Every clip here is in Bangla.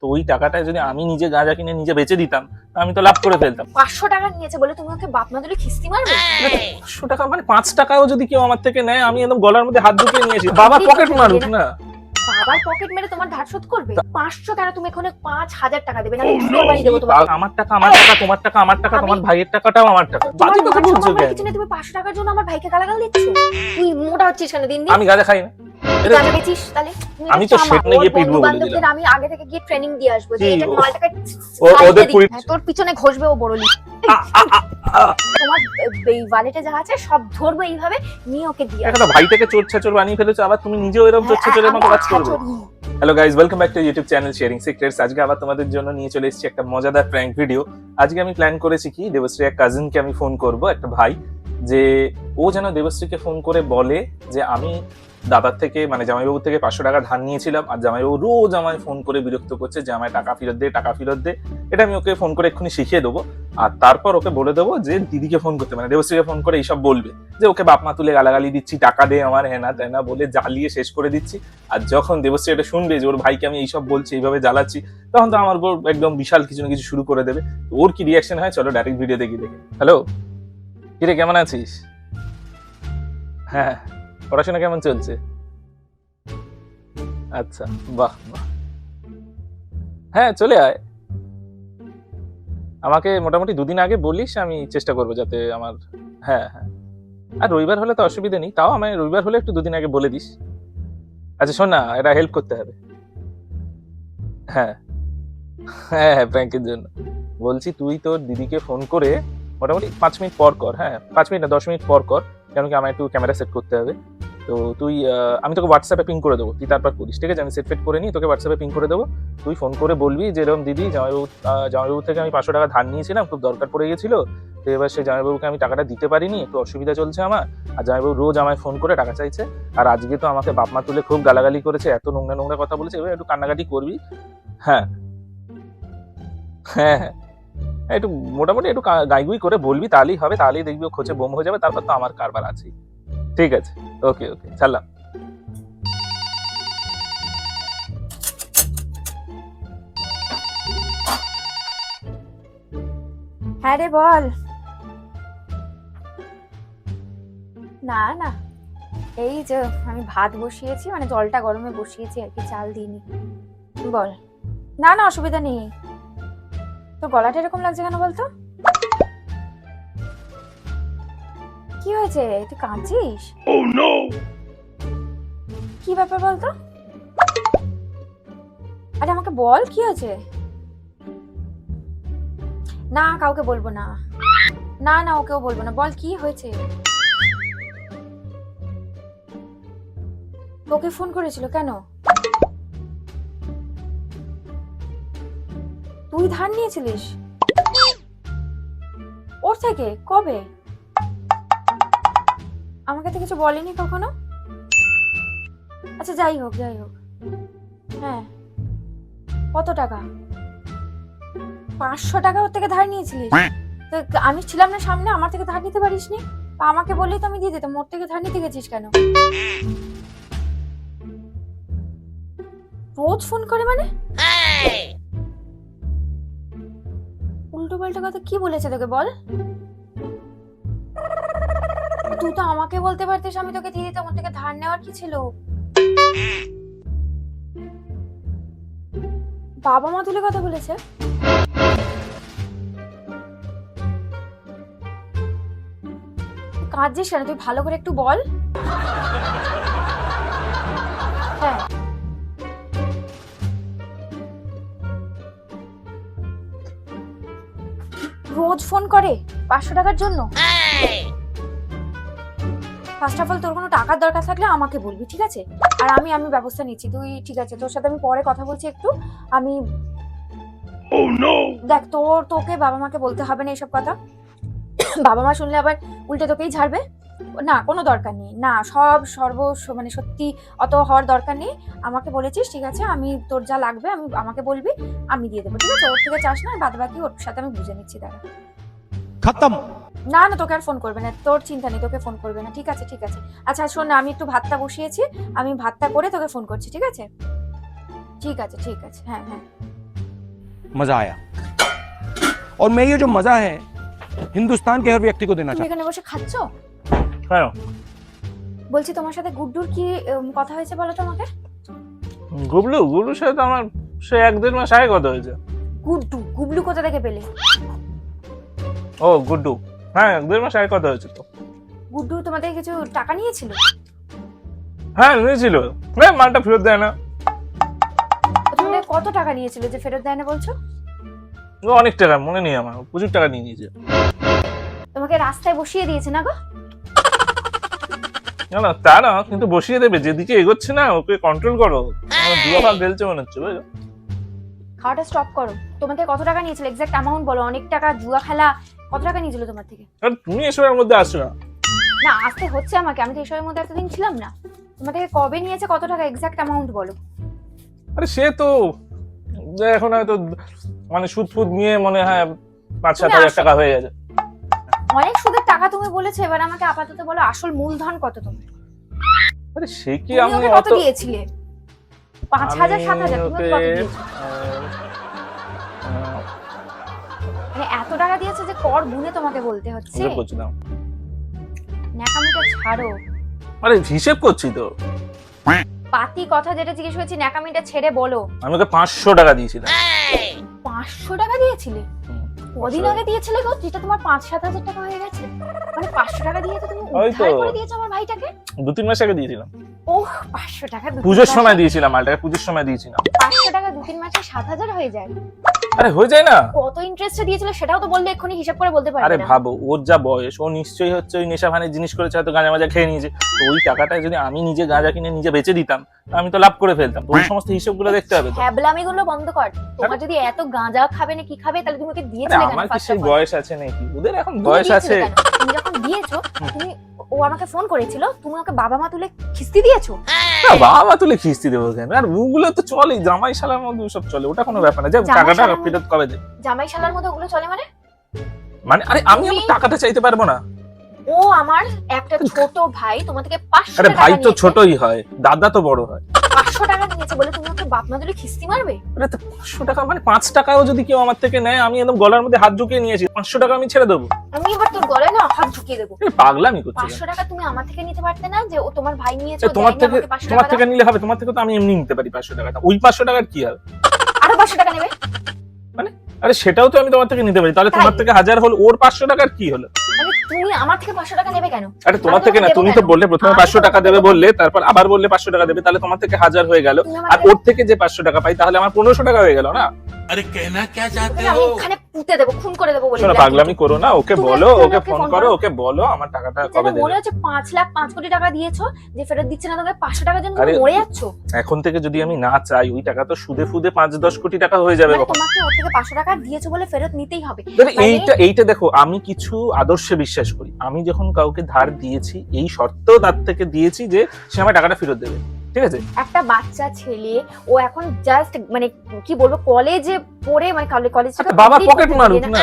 তো ওই টাকাটায় যদি আমি নিজে গাঁজা কিনে নিজে বেচে দিতাম আমি তো লাভ করে ফেলতাম। 500 টাকা নিয়েছে বলে তুমি ওকে বাপ মা তুলে খিস্তি মারবে? 500 টাকা মানে 5 টাকাও যদি কেউ আমার থেকে নেয় আমি একদম গলার মধ্যে হাত ঢুকিয়ে নিয়েছি, বাবা পকেট মারুক না। বাবার পকেট মেরে তোমার ধার শোধ করবে? 500 কেন, তুমি এখানে 5000 টাকা দেবে, না দ্বিতীয় বাড়ি দেবো তোমাকে। আমার টাকা আমার টাকা, তোমার টাকা আমার টাকা, তোমার ভাইয়ের টাকাটাও আমার টাকা। বাজে কথা বলছো কেন? তুমি 500 টাকার জন্য আমার ভাইকে গালাগাল দিচ্ছ? তুই মোটা হচ্ছিস কেন দিন দিন? আমি গাঁজা খাই না। গাঁজা বেচিস তাহলে? আমি তো সেখানে গিয়ে পিটবো বলে দিলাম। আমি আগে থেকে গিয়ে ট্রেনিং দিয়ে আসবো যে এটা 9 টাকা ওদের তোর পিছনে ঘষবে ও বড়লি। তোমার এই ওয়ালেটে যা আছে সব ধরবে এইভাবে, নিয়ে ওকে দিয়ে একটা ভাইটাকে চোর ছাচর বানিয়ে ফেলেছো, আবার তুমি নিজেও এরকম চোর ছাচরের মতো কাজ করবে। Hello guys, welcome back to YouTube channel sharing secrets. আজকে আবার তোমাদের জন্য নিয়ে চলে এসেছি একটা মজাদার প্র্যাঙ্ক ভিডিও। আজকে আমি প্ল্যান করেছি কি, দেবশ্রী এক কাজিনকে আমি ফোন করব, একটা ভাই, যে ও যেন দেবশ্রীকে ফোন করে বলে যে আমি দাদার থেকে মানে জামাইবাবুর থেকে 500 টাকা ধার নিয়েছিলাম, আর জামাইবাবু রোজ আমায় ফোন করে বিরক্ত করছে যে আমায় টাকা ফেরত দে টাকা ফেরত দে। এটা আমি ওকে ফোন করে এক্ষুনি শিখিয়ে দেবো, আর তারপর ওকে বলে দেবো যে দিদিকে ফোন করতে, মানে দেবশ্রীকে ফোন করে এইসব বলবে যে ওকে বাপ মা তুলে গালাগালি দিচ্ছি, টাকা দে আমার, হেনা তেনা বলে জ্বালিয়ে শেষ করে দিচ্ছি। আর যখন দেবশ্রী এটা শুনবে যে ওর ভাইকে আমি এইসব বলছি, এইভাবে জ্বালাচ্ছি, তখন তো আমার উপর একদম বিশাল কিছু না কিছু শুরু করে দেবে। ওর কি রিয়াকশন হয় চলো ডাইরেক্ট ভিডিও দেখি। হ্যালো কিরে, কেমন আছিস? হ্যাঁ, পড়াশোনা কেমন চলছে? আচ্ছা, বাহ বাহ, হ্যাঁ চলে আয়। আমাকে মোটামুটি 2 দিন আগে বলিস, আমি চেষ্টা করবো যাতে আমার, হ্যাঁ হ্যাঁ, আর রবিবার হলে তো অসুবিধা নেই, তাও আমায় রবিবার হলে একটু 2 দিন আগে বলে দিস। আচ্ছা শোন না, এটা হেল্প করতে হবে। হ্যাঁ হ্যাঁ হ্যাঁ, প্র্যাঙ্কের জন্য বলছি, তুই তোর দিদিকে ফোন করে মোটামুটি 5 মিনিট পর কর। হ্যাঁ 5 মিনিট না 10 মিনিট পর কর, কেন কি আমার একটু ক্যামেরা সেট করতে হবে। তো তুই আমি তোকে হোয়াটসঅ্যাপে পিং করে দেবো, তুই তারপর করিস, ঠিক আছে? আমি সেট ফেট করে নিই, তোকে হোয়াটসঅ্যাপে পিং করে দেবো। তুই ফোন করে বলবি যে এরকম দিদি জামাইবাবু থেকে আমি 500 টাকা ধার নিয়েছিলাম, খুব দরকার পড়ে গেছিল, তো এবার সেই জামাইবাবুকে আমি টাকাটা দিতে পারিনি, একটু অসুবিধা চলছে আমার, আর জামাইবাবু রোজ আমায় ফোন করে টাকা চাইছে, আর আজকে তো আমাকে বাপ মা তুলে খুব গালাগালি করেছে, এত নোংরা নোংরা কথা বলেছে, এবার একটু কান্নাকাটি করবি। হ্যাঁ হ্যাঁ হ্যাঁ, একটু মোটামুটি একটু গাইগুই করে বলবি, তাহলেই হবে, তাহলেই দেখবি ও খোঁচে বোম হয়ে যাবে, তারপর তো আমার কারবার আছেই। ঠিক আছে, ওকে ওকে, ছাড়লাম। হ্যাঁ রে বল। না না, এই যে আমি ভাত বসিয়েছি, মানে জলটা গরমে বসিয়েছি আর কি, চাল দিইনি। বল। না না, অসুবিধা নেই। তো গলাটা এরকম লাগছে কেন বলতো? কি হয়েছে, তুই কাঁদছিস? কি ব্যাপার বলতো? আরে আমাকে বল, কি হয়েছে? না কাউকে বলবো না, না না ওকেও বলবো না, বল কি হয়েছে। তোকে ফোন করেছিল কেন? তুই ধার নিয়েছিলিস ওর থেকে? কবে? আমাকে তো কিছু বলেনি কখনো। আচ্ছা যাই হোক যাই হোক, হ্যাঁ কত টাকা? 500 টাকা ওর থেকে ধার নিয়েছিলিস? তো আমি ছিলাম না সামনে, আমার থেকে ধার নিতে পারিসনি? আমাকে বললেই তো আমি দিয়ে দিতাম, ওর থেকে ধার নিতে গেছিস কেন? রোজ ফোন করে মানে? উল্টো পাল্টা কথা কি বলেছে তোকে বল? তুই তো আমাকে বলতে পারতিস, আমি তোকে দিয়ে দিতাম, ওর থেকে ধার নেওয়ার কি ছিল? বাবা মা তুলে কথা বলেছে? কাঁদছিস কেন তুই, ভালো করে একটু বল। হ্যাঁ রোজ ফোন করে 500 টাকার জন্য? ফার্স্ট অফ অল তোর কোনো টাকার দরকার থাকলে আমাকে বলবি, ঠিক আছে? আর আমি ব্যবস্থা নিচ্ছি, তুই ঠিক আছে, তোর সাথে আমি পরে কথা বলছি একটু। আমি দেখ, তোকে বাবা মাকে বলতে হবে না এসব কথা। বাবা মা শুনলে আবার উল্টে তোকেই ঝাড়বে। না কোনো দরকার নেই, না মানে সত্যি অত হওয়ার দরকার নেই। আমাকে বলেছিস ঠিক আছে, আমি তোর যা লাগবে আমাকে বলবি, আমি দিয়ে দেবো, ঠিক আছে? ওর থেকে চাস না, বাদ বাকি ওর সাথে আমি বুঝে নিচ্ছি, দাঁড়া। খতম। না না, তোকে আর ফোন করবে না, তোর চিন্তা নেই, তোকে ফোন করবে না, ঠিক আছে ঠিক আছে। আচ্ছা শোন না, আমি একটু ভাতটা বসিয়েছি, আমি ভাতটা করে তোকে ফোন করছি, ঠিক আছে? ঠিক আছে ঠিক আছে, হ্যাঁ হ্যাঁ मजा आया और मैं ये जो मजा है हिंदुस्तान के हर व्यक्ति को देना তুমি चाहता এখানে বসে খাচ্ছো? কেন? বলছি তোমার সাথে গুড্ডুর কি কথা হয়েছে বলো তো আমাকে। গুবলুর সাথে তো আমার সে 1-1.5 মাস আগে কথা হয়েছে। গুবলু কোথা থেকে পেলে? ও গুড্ডু, হ্যাঁ 1-1.5 মাস আগে কথা হয়েছে তো। গুড্ডু তোমাদের কিছু টাকা নিয়েছিল? হ্যাঁ নিয়েছিল, হ্যাঁ মালটা ফেরত দেয় না। তোমাদের কত টাকা নিয়েছিল যে ফেরত দেয় না বলছো? ও অনেক টাকা, মনে নেই আমার, প্রচুর টাকা নিয়ে নিয়েছে। তোমাকে রাস্তায় বসিয়ে দিয়েছে না গো? না না তা না, কিন্তু বসিয়ে দেবে, যেদিকে এগোচ্ছে না ওকে কন্ট্রোল করো। আমার দুয়া ভাগ ঢেলছে মনে হচ্ছে, বুঝলো? খাওয়াটা স্টপ করো। তোমার থেকে কত টাকা নিয়েছিল এক্সাক্ট অ্যামাউন্ট বলো। অনেক টাকা, জুয়া খেলা, কত টাকা নিয়েছিল তোমার থেকে? আর তুমি এসবের মধ্যে আসছো না। না আসতে হচ্ছে আমাকে, আমি তো এসবের মধ্যে এতদিন ছিলাম না। তোমার থেকে কবে নিয়েছে, কত টাকা এক্সাক্ট অ্যামাউন্ট বলো। আরে সে তো এখন হয়তো মানে সুদ ফুদ নিয়ে মনে হয় 5-7 হাজার টাকা হয়ে গেছে। অনেক সুদের টাকা তুমি বলেছো, এবার আমাকে আপাতত বলো আসল মূলধন কত তোমার? আরে সে কি তুমি আমি ওকে কত অত দিয়েছিলে? 5,000 7,000 তুমি ওকে কত দিয়েছো? মানে এত টাকা দিয়েছে যে কর গুনে তোমাকে বলতে হচ্ছে। হিসেব করছিলাম। ন্যাকামিটা ছাড়ো। আরে হিসেব করছি তো। পাতি কথা যেটা জিজ্ঞেস করেছি, ন্যাকামিটা ছেড়ে বলো। আমি ওকে 500 টাকা দিয়েছিলাম। 500 টাকা দিয়েছিলে? কদিন আগে দিয়েছিলে গো, যেটা তোমার 5-7 হাজার টাকা হয়ে গেছে। মানে 500 টাকা দিয়ে তো তুমি ওই তো। উদ্ধার করে দিয়েছো আমার ভাইটাকে। 2-3 মাস আগে দিয়েছিলাম। ওহ 500 টাকা পুজোর সময় দিয়েছিলাম, মালটাকে পুজোর সময় দিয়েছিলাম। 500 টাকা 2-3 মাসে 7,000 হয়ে যায়। আরে হয়ে যায় না? কত ইন্টারেস্টে দিয়েছিল সেটাও তো বললে এক্ষুনি হিসাব করে বলতে আরে পারবে না। ভাবো, ওর যা বয়স, ও নিশ্চয়ই হচ্ছে ওই নেশা ভানের জিনিস করেছে, হয়তো গাঁজা মাজা খেয়ে নিয়েছে। তো ওই টাকাটা যদি আমি নিজে গাঁজা কিনে নিজে বেচে দিতাম, তো আমি তো লাভ করে ফেলতাম। তো ওই সমস্ত হিসেবগুলো দেখতে হবে তো। হ্যাবলামি গুলো বন্ধ কর। তোমার যদি এত গাঁজা খাবে না কি খাবে, তাহলে তুমি ওকে আরে দিয়েছিলে কেন? আমার কি first সেই of all? বয়স আছে নাকি? ওদের এখন তুমি বয়স আছে। দিয়েছিলে কেন? তুমি যখন দিয়েছো, তুমি ও আমাকে ফোন করেছিল, তুমি ওকে বাবা মা তুলে খিস্তি দিয়েছো। না, বাবা তুলে খিস্তি দেবো কেন? আর ওগুলো তো চলে, জামাই শালার মধ্যে সব চলে, ওটা কোনো ব্যাপার না। যে জামাই টাকাটা শালার ফেরত কবে দে? জামাই শালার মধ্যে ওগুলো চলে মানে? মানে আরে আমি তুমি- আমার টাকাটা চাইতে পারবো না? ও আমার একটা ছোট ভাই, তোমার থেকে 500 আরে টাকা ভাই তো নিয়েছে। ছোটই হয়, দাদা তো বড় হয়। 500 টাকা নিয়েছে বলে তুমি ওকে বাপ মা তুলে খিস্তি মারবে? আরে তো 500 টাকা মানে 5 টাকাও যদি কেউ আমার থেকে নেয়, আমি একদম গলার মধ্যে হাত ঢুকিয়ে নিয়েছি, 500 টাকা আমি ছেড়ে দেবো? আমি এবার তোর গলায় না হাত ঢুকিয়ে দেবো। এই পাগলামি করছি। 500 টাকা তুমি আমার থেকে নিতে পারতে না, যে ও তোমার ভাই নিয়েছে, ও তোমার দেয়নি থেকে আমাকে 500 তোমার টাকা থেকে দাও। নিলে হবে? তোমার থেকে তো আমি এমনি নিতে পারি 500 টাকাটা। ওই 500 টাকার কি হবে? আরো 500 টাকা নেবে? আরে সেটাও তো আমি তোমার থেকে নিতে পারি। তাহলে তোমার তাই? থেকে 1000 হলো, ওর 500 টাকার কি হলো? মানে তুমি আমার থেকে 500 টাকা নেবে কেন? আরে তোমার আমি থেকে না, তোমাকে তুমি দেবো তো কেন? বললে প্রথমে আমি 500 টাকা তোমাকে দেবে দেবো বললে, তারপর আবার বললে 500 টাকা দেবে, তাহলে তোমার থেকে 1000 হয়ে গেল। তুমি আর আমাকে ওর থেকে যে 500 টাকা পাই, তাহলে আমার 1500 টাকা হয়ে গেল না? अरे कहना क्या चाहते আমি हो? এখানে পুঁতে দেবো, খুন করে দেবো বলে শোনো, দিলাম। পাগলামি করো না। ওকে তুমি বলো, এক্ষুনি ওকে ওকে ফোন ফোন করো, করো। ওকে বলো আমার টাকাটা যেন কবে দেবে। মনে হচ্ছে 5 লাখ 5 কোটি টাকা দিয়েছো, যে ফেরত দিচ্ছে না, তোমাকে 500 টাকার জন্য আরে তুমি মরে যাচ্ছো। এখন থেকে যদি আমি না চাই, ওই টাকা তো সুদে ফুদে 5-10 কোটি টাকা হয়ে যাবে মানে কখন। তোমাকে ওর থেকে 500 টাকা দিয়েছো বলে ফেরত নিতেই হবে। মানে মানে- এইটা দেখো, আমি কিছু আদর্শে বিশ্বাস করি। আমি যখন কাউকে ধার দিয়েছি, এই শর্তেও তার থেকে দিয়েছি যে সে আমার টাকাটা ফেরত দেবে, ঠিক আছে? একটা বাচ্চা ছেলে, ও এখন জাস্ট মানে কি বলবো, কলেজে পড়ে, মানে কলেজ আচ্ছা, বাবা পকেট মারুক না।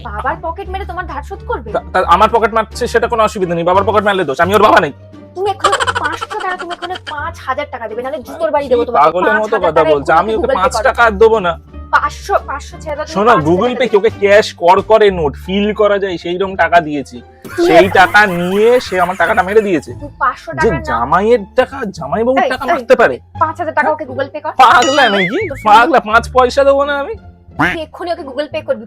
বাবার পকেট মেরে তোমার ধার শোধ করবে? আমার পকেট মারছে সেটা কোনো অসুবিধা নেই, বাবার পকেট মারলে দোষ। আমি ওর বাবা নেই। তুমি এখন 500 টাকা, তুমি এখন 5,000 টাকা দেবে, নাহলে জুতোর বাড়ি দেবো তোমাকে। পাগলের মতো 5,000 কথা টাকা বলছে। আমি ওকে Google Pay 5 করো। টাকা আর দেবো না। 500 ছেড়ে দাও, তুমি শোনো, 5,000 গুগল টাকা পে দেবে। কি ওকে ক্যাশ করে নোট ফিল করা যায় সেইরকম টাকা দিয়েছি। সেই টাকা নিয়ে সে আমার টাকাটা মেরে দিয়েছে। তুমি 500 যে টাকা নাও, জামাইয়ের টাকা, জামাই বাবুর এই, টাকা এই, মারতে পারে? 5,000 টাকা ওকে গুগল পে কর। পাগলা নাকি? পাগলা, 5 পয়সা দেবো না আমি? তুই এক্ষুনি ওকে গুগল পে করবি।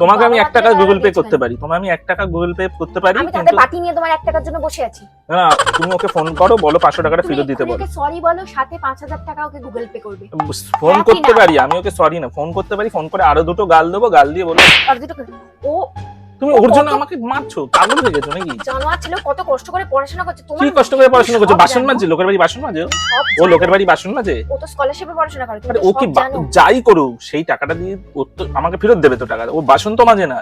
তোমাকে আমি বাবা 1 টাকা মাকে গুগল পে দিয়েছি করতে কেন? পারি, তোমায় আমি 1 টাকা গুগল পে করতে পারি, আমি তাতে কিন্তু বাটি নিয়ে তোমার 1 টাকার জন্য বসে আছি। না, তুমি ওকে ফোন করো, বলো 500 টাকাটা ফেরত দিতে বলো। সরি বলো, সাথে 5,000 টাকা ওকে গুগল পে করবে। ফোন হ্যাঁ কি করতে না? পারি, আমি ওকে সরি না, ফোন করতে পারি। ফোন করে আরো দুটো গাল দেবো, গাল দিয়ে বলো আর দুটো ও তুমি ও ওর জন্য কত- আমাকে মারছো, পাগল হয়ে গেছো নাকি? জানোয়ার ছিল, কত কষ্ট করে পড়াশোনা করছে। তোমার কি কষ্ট করে পড়াশোনা করছো? সব বাসন জানো। মাজে, লোকের বাড়ি বাসন মাজে? সব ও জানো। লোকের বাড়ি বাসন মাজে? ও তো স্কলারশিপে পড়াশোনা করে, তুমি আরে তো ও সব কি জানো। যাই করুক, সেই টাকাটা দিয়ে ও তো আমাকে ফেরত দেবে তো টাকা। ও বাসন তো মাজে না।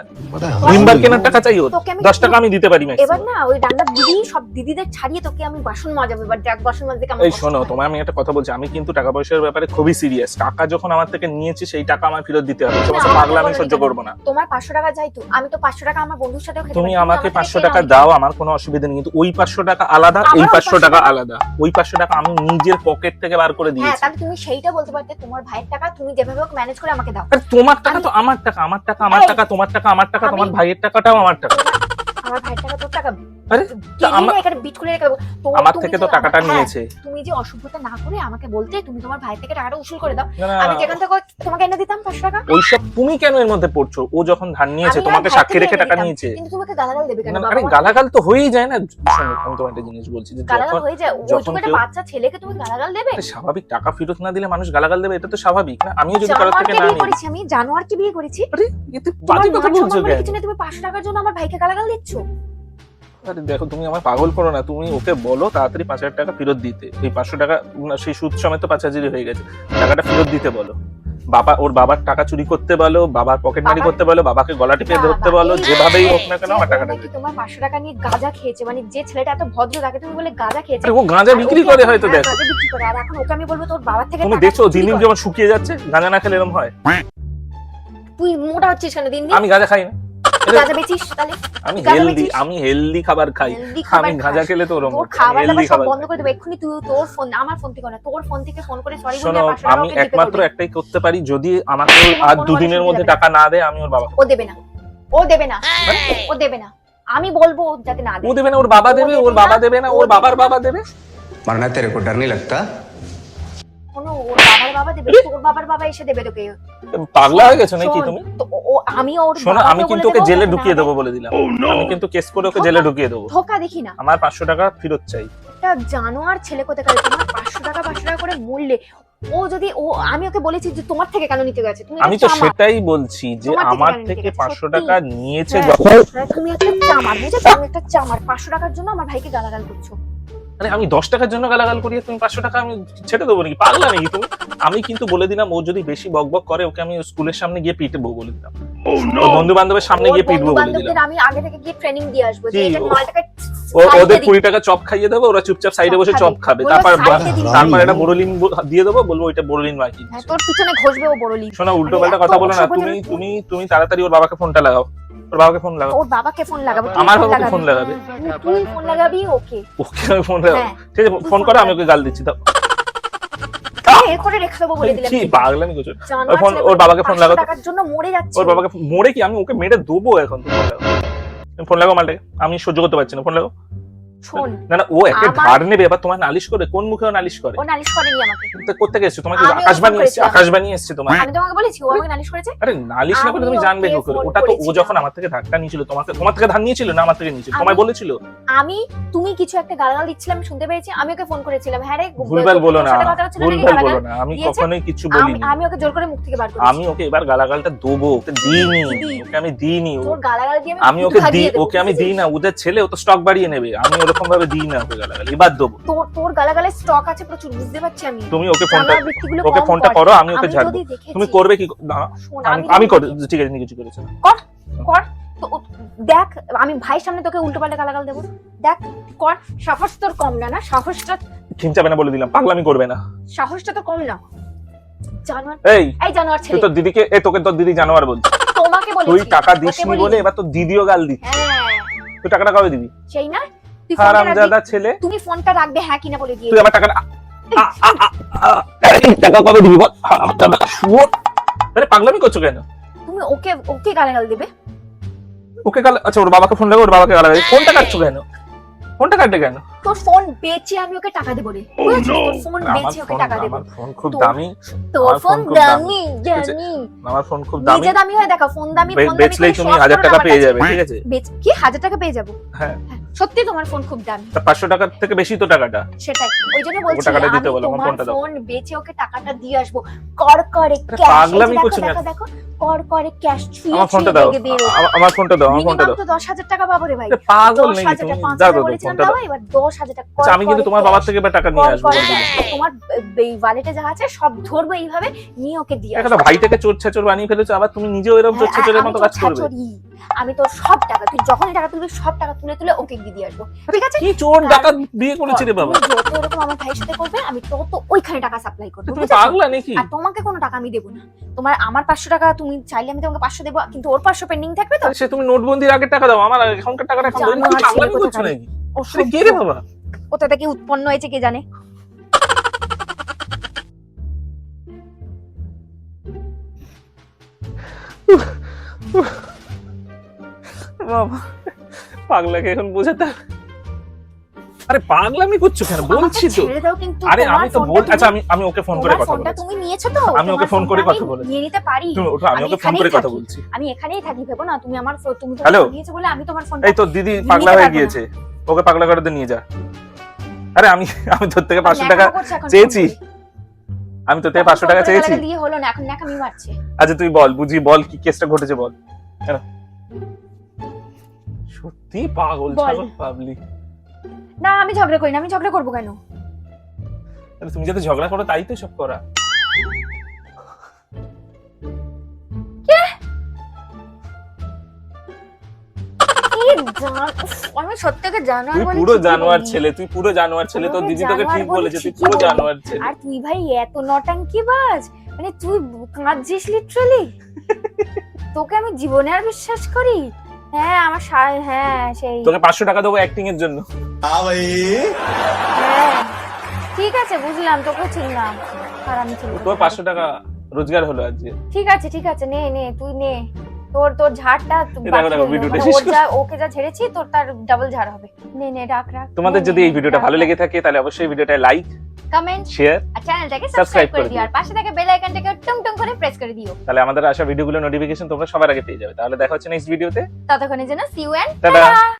ভিমবার কেনার টাকা চাই ওর, তোকে আমি 10 টাকা আমি দিতে পারি এবার ম্যাক্সিমাম। না ওই ডান্ডা দিদি সব দিদিদের ছাড়িয়ে তোকে আমি বাসন মাজাবো। এবার দেখ বাসন মাজতে কেমন এই কষ্ট শোনো, হয়। তোমায় আমি একটা কথা বলছি, আমি কিন্তু টাকা পয়সার ব্যাপারে খুবই সিরিয়াস। টাকা যখন আমার থেকে নিয়েছি, সেই টাকা আমার ফেরত দিতে হবে। সমস্ত আমাকে পাগলা আমি বলোনি সহ্য কেন? করবো না। তোমার 500 টাকা চাই তো, আমি তো 500 টাকা আমার বন্ধুর সাথেও খেতে তুমি পারি, আমাকে আমার থেকে 500 খেয়ে টাকা নাও। দাও, আমার কোনো অসুবিধা নেই, কিন্তু ওই 500 টাকা আলাদা, এই আমারও 500 500 টাকা টাকা। আলাদা। ওই 500 টাকা আমি নিজের পকেট থেকে বার করে হ্যাঁ, দিয়েছি। তাহলে তুমি সেইটা বলতে পারতে, তোমার ভাইয়ের টাকা তুমি যেভাবে হোক ম্যানেজ করে আমাকে দাও। আরে তোমার টাকা তো আমার টাকা, আমার টাকা আমার এই, টাকা, তোমার টাকা আমার টাকা, আমি- তোমার ভাইয়ের টাকাটাও আমার টাকা। আমার ভাইয়ের টাকা তোর টাকা আরে কেলি না, এখানে বিট করে রেখে দেবো। আমার তুমি থেকে যে তো টাকাটা হ্যাঁ, নিয়েছে। তুমি যে অসভ্যতা না করে আমাকে বলতে তুমি তোমার ভাইয়ের থেকে টাকাটা উসুল করে দাও, না, না, আমি যেখান থেকে তোমাকে এনে দিতাম 500 টাকা। ওইসব তুমি কেন এর মধ্যে পড়ছো? ও যখন ধার নিয়েছে আমি তোমাকে আমার সাক্ষী ভাইয়ের রেখে থেকে টাকা এনে নিয়েছে। দিতাম, কিন্তু তোমাকে গালাগাল দেবে কেন না, বাবা? আরে গালাগাল তো হয়েই যায় না। শোনো, আমি তোমার একটা জিনিস বলছি যে গালাগাল যখন হয়ে যায়, যখন ওইটুকু একটা কেউ- বাচ্চা ছেলেকে তুমি গালাগাল দেবে? আরে স্বাভাবিক, টাকা ফেরত না দিলে মানুষ গালাগাল দেবে, এটা তো স্বাভাবিক না? আমিও যদি কারোর থেকে জানোয়ারকে না বিয়ে নিই। করেছি, আমি জানোয়ারকে বিয়ে করেছি। আরে এতে তোমার বাজে কথা মান বলছো সম্মান বলে কেন? কিছু নেই, তুমি 500 টাকার জন্য আমার ভাইকে গালাগাল দিচ্ছ। আরে দেখো, তুমি আমার পাগল করো না। তুমি ওকে বলো তাড়াতাড়ি 5000 টাকা ফেরত দিতে। এই 500 টাকা সেই সুদ সমেত তো 5000 হয়ে গেছে, টাকাটা ফেরত দিতে বলো। ওর বাবার টাকা চুরি করতে বলো, বাবার পকেট মারি করতে বলো, বাবাকে গলা টিপে ধরতে বলো, এই যেভাবেই হোক না যে কেন আমার ও টাকাটা নাকি দিতে। তোমার 500 টাকা নিয়ে গাঁজা খেয়েছে, মানে যে ছেলেটা এত ভদ্র তাকে তুমি বলে গাঁজা খেয়েছে। আরে ও গাঁজা আর বিক্রি ওকে করে এখন- হয়তো, হ্যাঁ, দেখো গাঁজা বিক্রি করে, আর এখন ওকে আমি বলবো তোর বাবার থেকে তুমি টাকা দেখছো চুরি দিন দিন করে। যেমন শুকিয়ে যাচ্ছে, গাঁজা না খেলে এরকম হয়। তুই মোটা হচ্ছিস কেন দিন দিন? আমি গাঁজা খাই না, গাঁজা বেচিস তাহলে? আমি গাঁজা হেলদি, বেচিস? আমি হেলদি খাবার খাই। হেলদি খাবার আমি গাঁজা খাস। খেলে তো ওরকম তোর হতো, খাবার হেলদি দাবার সব খাবার বন্ধ খাই। করে দেবো এক্ষুনি। তুই তোর ফোন, আমার ফোন থেকে না, তোর ফোন থেকে ফোন করে সরি বলে শোনো, 500 টাকা আমি ওকে দিতে একমাত্র বলবি। একটাই করতে পারি, যদি আমাকে ও তোমার আর কোনো দুদিনের কথা মধ্যে শুনতে টাকা না দেয়, আমি ওর বাবা। ও দেবে না, ও দেবে না, ও দেবে না। আমি বলবো ও যাতে না ও দেয়। দেবে না, ওর বাবা দেবে, ওর বাবা দেবে না, ওর বাবার বাবা দেবে। मरना तेरे को डर नहीं लगता? কোনো ওর বাবার বাবা দেবে, তোর বাবার বাবা এসে দেবে তোকে। পাগলা হয়ে গেছো নাকি শোন, তুমি? তো আমি ওর শোনো, আমি বাবাকে কিন্তু বলে ওকে দেবো, জেলে যাতে ঢুকিয়ে না দেবো দেয়। বলে দিলাম। আমি কিন্তু কেস করে ওকে জেলে ঢুকিয়ে দেবো। ধোকা দেখি না। আমার 500 টাকা ফেরত চাই। একটা জানোয়ার ছেলে কোথায় গেল? তোমার 500 টাকা করে মূল্যে ও যদি আমি ওকে বলেছি যে তোমার থেকে কেন নিতে গেছে? তুমি আমি একটা তো চামার। সেটাই বলছি যে তোমার থেকে আমার কেন নিতে থেকে গেছে? 500 সত্যি। টাকা নিয়েছে হ্যাঁ, যখন। হ্যাঁ, তুমি একটা চামার, বুঝেছো? তুমি একটা চামার। 500 টাকার জন্য আমার ভাইকে গালাগাল করছো। আরে আমি 10 টাকার জন্য গালাগাল করি, আর তুমি 500 টাকা আমি ছেড়ে দেবো নাকি? পাগলা নাকি তুমি? আমি কিন্তু বলে দিলাম, ও যদি বেশি বকবক করে ওকে আমি স্কুলের সামনে গিয়ে পিটবো বলে দিলাম। বন্ধু বান্ধবের সামনে ওর গিয়ে পিটবো বলে বন্ধু-বান্ধবদের দিলাম। আমি আগে থেকে গিয়ে ট্রেনিং দিয়ে আসবো যে কি? এটা মালটাকে ওদের 20 টাকা চপ খাইয়ে দেবো, ওরা চুপচাপ সাইডে বসে চপ খাবে। বলবো তারপর সাইডে দিবি। তারপর এটা বোরোলিন দিয়ে দেবো, বলবো এটা বোরোলিন মাখি। হ্যাঁ, তোর পিছনে ঘষবে ও বড়লি। শোনো, উল্টো আরে পাল্টা এত কথা বলো না। অসভ্য তুমি জিনিস। তুমি তুমি তাড়াতাড়ি ওর বাবাকে ফোনটা লাগাও। ওর বাবাকে ফোন লাগাও। ওর বাবাকে ফোন লাগাবো, তুই আমার ফোন বাবাকে লাগাবি। ফোন লাগাবে। তুই ফোন লাগাবি ওকে। ওকে আমি ফোন লাগাবো। হ্যাঁ। ঠিক আছে, তুই ফোন ফোন করো, আমি লাগাবি। ওকে গাল দিচ্ছি। দাও। এর করে রেখে দেবো বলে দিলাম। কি পাগলামি করছো? জানোয়ার ফোন, ছেলে ওর বাবাকে ফোন 500 লাগাও তো। টাকার জন্য মরে যাচ্ছে। ওর বাবাকে মরে কি আমি ওকে মেরে দেবো এখন? তুমি ফোন লাগাও, তুমি ফোন লাগাও মালটাকে। আমি সহ্য করতে পারছি না, ফোন লাগাও। শোন, না না, ও একে আমার- ধার নেবে, এবার তোমার নালিশ করে। কোন মুখে ও নালিশ করে? ও নালিশ করেনি আমাকে। তো কোত্থেকে এসছে? তোমাকে আমি আকাশ ওকে বানিয়ে এসছে, করেছিলাম। আকাশ বানিয়ে এসছে তোমার। আমি তোমাকে বলেছি ও আমাকে নালিশ করেছে। আরে নালিশ না করে আমি তুমি জানবে কি ওকে করে? ফোন ওটা তো ও করেছিলাম। যখন আমার থেকে ধারটা নিয়েছিল, তোমার থেকে ধার নিয়েছিল না আমার থেকে নিয়েছিল? তোমায় আমি- বলেছিল? আমি তুমি কিছু একটা গালাগাল দিচ্ছিলাম, আমি শুনতে পেয়েছি। আমি ওকে ফোন করেছিলাম। হ্যাঁ রে, ভুলভাল তোর বলো না, সাথে কথা হচ্ছিল না, ভুলভাল গালাগাল বলো না। আমি দিয়েছে? কখনোই কিছু আমি বলিনি। আমি ওকে জোর করে মুখ থেকে বার করেছি। আমি ওকে এবার গালাগালটা দেবো। ওকে দিইনি, দিবি। ওকে আমি দিইনি। তোর গালাগাল দিয়ে আমি ওকে ভাগিয়ে দেবো, ওকে আমি বুঝেছিস? দিই না। ওদের ছেলে ও তো স্টক বাড়িয়ে নেবে। আমি ওরকম ভাবে দিই না ওকে গালাগাল। এবার দেবো। তোর গালাগালের স্টক আছে প্রচুর, বুঝতে পারছি আমি। তুমি ওকে ফোনটা জানোয়ার ব্যক্তিগুলো ওকে কম ফোনটা করে। করো, আমি ওকে আমি ঝাড়বো। যদি দেখেছি- তুমি করবে কি? না, শোন, আমি যদি করি। দেখেছি- ঠিক আছে, কিছু করেছে না। কর তো দেখ, আমি ভাইয়ের সামনে তোকে উল্টো পাল্টা গালাগাল দেবো। দেখ, কর। সাহস তোর কম না? না সাহসটা, খিমচাবে না বলে দিলাম, পাগলামি করবে না। সাহসটা তো কম না। জানোয়ার, এই এই জানোয়ার তুই ছেলে, তোর দিদিকে, তোকে তোর দিদি জানোয়ার বলছে। তোমাকে বলেছি। তুই টাকা ওকে দিসনি বলিনি। বলে এবার তোর দিদিও গাল দিচ্ছে। হ্যাঁ, তুই টাকাটা কবে দিবি? সেই না? তুই ফোনটা রাখবি। হারামজাদা ছেলে, তুমি ফোনটা রাখবে হ্যাঁ কিনা বলে দিয়ে। তুই আমার টাকাটা এই টাকা কবে দিবি বল? হারামজাদা শুয়োর। আরে পাগলামি করছো কেন? তুমি ওকে ওকে গালাগাল দেবে। ওকে গাল, আচ্ছা ওর বাবাকে ফোন লাগবে, ওর বাবাকে গাল দেবে। কোনটা কাটছো কেন? কোনটা কাটবে কেন? তোর ফোন বেচে আমি ওকে টাকা দেবো রে। বুঝেছিস? তোর ফোন বেচে ওকে টাকা দেবো। আমার ফোন খুব তোর- দামি। তোর আমার ফোন ফোন খুব দামি, ঠিক আছে? জানি। আমার ফোন খুব দামি। নিজে দামি হয় দেখো, ফোন দামি, ফোন দামি বেচলেই করে তুমি শখ 1000 করো টাকা আমার পেয়ে কাছে। যাবে, ঠিক আছে? কি 1000 টাকা পেয়ে যাবো? হ্যাঁ। সত্যি তোমার ফোন খুব দামি। তা 500 টাকার থেকে বেশি তো টাকাটা। সেটাই, ওই জন্য বলছি টাকাটা আমি দিতে বলো, আমার তোমার ফোনটা দাও। ফোন বেচে ওকে টাকাটা দিয়ে আসবো। কর করে আরে ক্যাশ, পাগলামি দেখো করছো না। দেখো দেখো, কর করে ক্যাশ ছুঁয়ে আমার ফোনটা দাও, আমার ফোনটা দাও, আমার ফোনটা দাও। মিনিমাম তো 10,000 টাকা পাবো রে ভাই। আরে পাগল নাকি 10,000 তুমি? 5,000 দাও দাও বলেছিলাম ফোনটা দাও। দাও, এবার দশ হাজার টাকা আচ্ছা, আমি কিন্তু তোমার বাবার থেকে এবার টাকা নিয়ে আসবো বলে দিলাম। তোমার ওয়ালেটে যা আছে সব ধরবো এইভাবে, নিয়ে ওকে দিয়ে একটা ভাইটাকে চোর ছাচোর বানিয়ে ফেলেছো, আবার তুমি নিজেও এরকম চোর ছাচোরের মতো কাজ করবে। আমি তো সব টাকা, তুই যখনই টাকা তুলবি সব টাকা তুলে তুলে ওকে দিয়ে আসবো, ঠিক আছে? কি চোর ডাকাত বিয়ে করেছি রে বাবা, তুমি যত এরকম আমার ভাইয়ের সাথে করবে আমি তত ওইখানে টাকা সাপ্লাই করবো, তুমি বুঝেছো? পাগলা নাকি? আর তোমাকে কোনো টাকা আমি দেবো না। তোমার আমার 500 টাকা তুমি চাইলে আমি তোমাকে 500 দেবো, কিন্তু ওর 500 পেন্ডিং থাকবে তো। সে তুমি নোটবন্দির আগে টাকা দাও, আমার এখনকার টাকাটা এখন দাও। জানো তুমি আর পাগলামি ছেলে করছো কোথাকার। নাকি? ও আরে কে রে বাবা? কোথা থেকে উৎপন্ন হয়েছে কে জানে। বাবা, পাগলাকে এখন বোঝাতে হবে। আরে পাগলামি করছো কেন? বলছি তো। ছেড়ে দাও, কিন্তু আরে আমি তো বল, আচ্ছা আমি ওকে ফোন করে তোমার কথা ফোনটা বলছি। তুমি নিয়েছো তো? আমি ওকে তোমার ফোন করে ফোনটা কথা আমি বলেছি। নিয়ে নিতে পারি। তুমি ওঠো, আমি ওকে ফোন এখানেই করে কথা থাকি। বলছি। আমি এখানেই থাকি, ভেবো না তুমি আমার তুমি তো হ্যালো? নিয়েছো বলে আমি তোমার ফোনটা এই তো দিদি নিতে পাগলা হয়ে পারবো না। গিয়েছে, ওকে পাগলা করে নিয়ে যা। আরে আমি তোর থেকে 500 টাকা ন্যাকামো করছে এখন চেয়েছি। ফোন করে। আমি তোর থেকে তখন 500 টাকা ফোন করে চেয়েছি। গালাগালি দিয়ে হলো না, এখন ন্যাকামি মারছে। আচ্ছা তুই বল, বুঝি বল কি কেসটা ঘটেছে বল। কেন? সত্যি পাগল বল। ছাগল পাবলিক। না আমি ঝগড়া করি না, আমি ঝগড়া করবো কেন? তুমি যাতে ঝগড়া করো তাই তো সব করা। আমি সত্যিকে জানোয়ার তুই বলে পুরো ঠিকই জানোয়ার বলিনি। ছেলে, তুই পুরো জানোয়ার ছেলে। তোর তোকে দিদি তোকে জানোয়ার ঠিক বলে বলেছে, তুই ঠিকই পুরো বলিনি। জানোয়ার ছেলে। আর তুই ভাই এত নটাঙ্কি বাজ, মানে তুই কাঁদছিস লিটারালি। তোকে আমি জীবনে আর বিশ্বাস করি? হ্যাঁ আমার হ্যাঁ সেই তোকে 500 টাকা দেবো অ্যাক্টিং এর জন্য। হ্যাঁ ঠিক আছে বুঝলাম, তোকে চিনলাম আর আমি চিনলাম। তোর 500 টাকা রোজগার হলো আজকে। ঠিক আছে নে নে তুই নে, তোর ঝাড়টা দেখো, দেখো, ভিডিওটা শেষ করো। ওকে যা ঝেড়েছি তোর তার ডাবল ঝাড় হবে। নে নে রাখ। তোমাদের যদি এই ভিডিওটা ভালো লেগে থাকে তাহলে অবশ্যই ভিডিওটা লাইক, কমেন্ট শেয়ার, আর চ্যানেলটাকে Subscribe সাবস্ক্রাইব করে করে দিও, আর পাশে থাকা বেল আইকনটাকে টুং টুং করে প্রেস করে দিও। তাহলে আমাদের আসা ভিডিওগুলো নোটিফিকেশন তোমরা সবার আগে পেয়ে যাবে। তাহলে দেখা হচ্ছে নেক্সট ভিডিওতে। ততক্ষণের জন্য সি ইউ এন্ড টাটা।